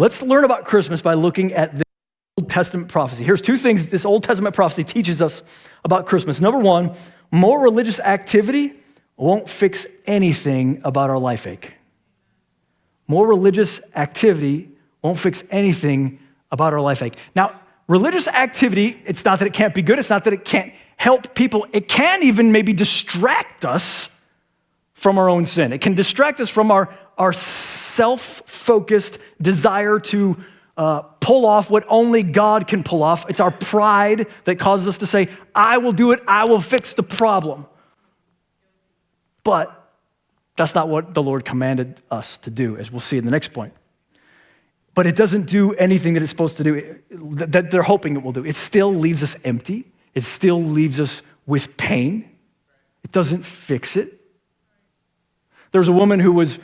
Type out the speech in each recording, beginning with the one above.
Let's learn about Christmas by looking at this Old Testament prophecy. Here's two things this Old Testament prophecy teaches us about Christmas. Number one, more religious activity won't fix anything about our life ache. More religious activity won't fix anything about our life ache. Now, religious activity, it's not that it can't be good. It's not that it can't help people. It can even maybe distract us from our own sin. It can distract us from our self-focused desire to pull off what only God can pull off. It's our pride that causes us to say, I will do it, I will fix the problem. But that's not what the Lord commanded us to do, as we'll see in the next point. But it doesn't do anything that it's supposed to do, that they're hoping it will do. It still leaves us empty. It still leaves us with pain. It doesn't fix it. There was a woman who was,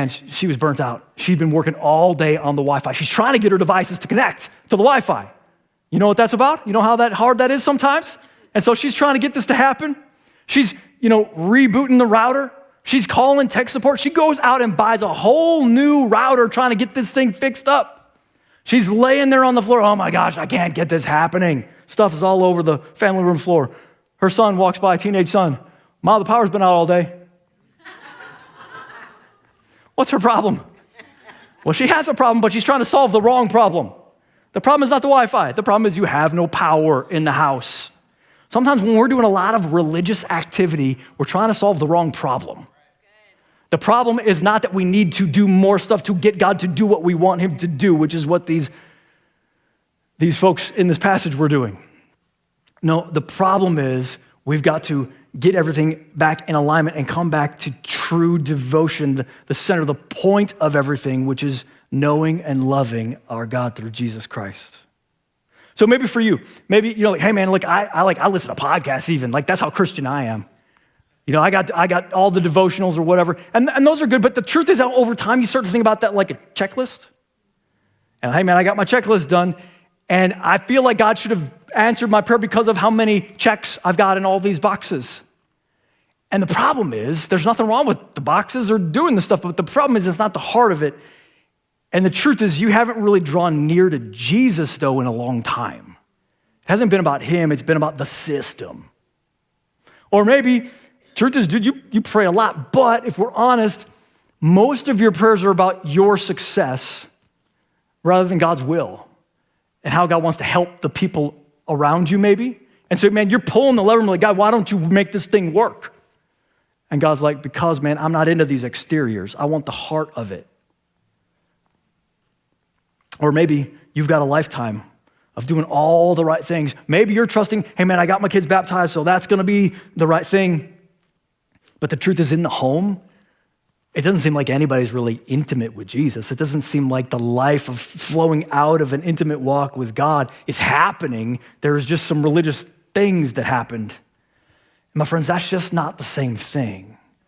she was burnt out. She'd been working all day on the Wi-Fi. She's trying to get her devices to connect to the Wi-Fi. You know what that's about? You know how hard that is sometimes? And so she's trying to get this to happen. She's, rebooting the router. She's calling tech support. She goes out and buys a whole new router trying to get this thing fixed up. She's laying there on the floor. Oh my gosh, I can't get this happening. Stuff is all over the family room floor. Her son walks by, teenage son. Mom, the power's been out all day. What's her problem? Well, she has a problem, but she's trying to solve the wrong problem. The problem is not the Wi-Fi. The problem is you have no power in the house. Sometimes when we're doing a lot of religious activity, we're trying to solve the wrong problem. The problem is not that we need to do more stuff to get God to do what we want him to do, which is what these folks in this passage were doing. No, the problem is we've got to get everything back in alignment and come back to true devotion, the center, the point of everything, which is knowing and loving our God through Jesus Christ. So maybe for you, hey man, look, I listen to podcasts even, that's how Christian I am. I got all the devotionals or whatever, and those are good, but the truth is that over time you start to think about that like a checklist. And hey man, I got my checklist done, and I feel like God should have answered my prayer because of how many checks I've got in all these boxes. And the problem is, there's nothing wrong with the boxes or doing the stuff, but the problem is it's not the heart of it. And the truth is you haven't really drawn near to Jesus, though, in a long time. It hasn't been about him, it's been about the system. Or maybe, truth is, dude, you pray a lot, but if we're honest, most of your prayers are about your success rather than God's will and how God wants to help the people around you, maybe. And so, man, you're pulling the lever, like, God, why don't you make this thing work? And God's like, because, man, I'm not into these exteriors. I want the heart of it. Or maybe you've got a lifetime of doing all the right things. Maybe you're trusting, hey man, I got my kids baptized, so that's gonna be the right thing. But the truth is, in the home, it doesn't seem like anybody's really intimate with Jesus. It doesn't seem like the life of flowing out of an intimate walk with God is happening. There's just some religious things that happened. And my friends, that's just not the same thing.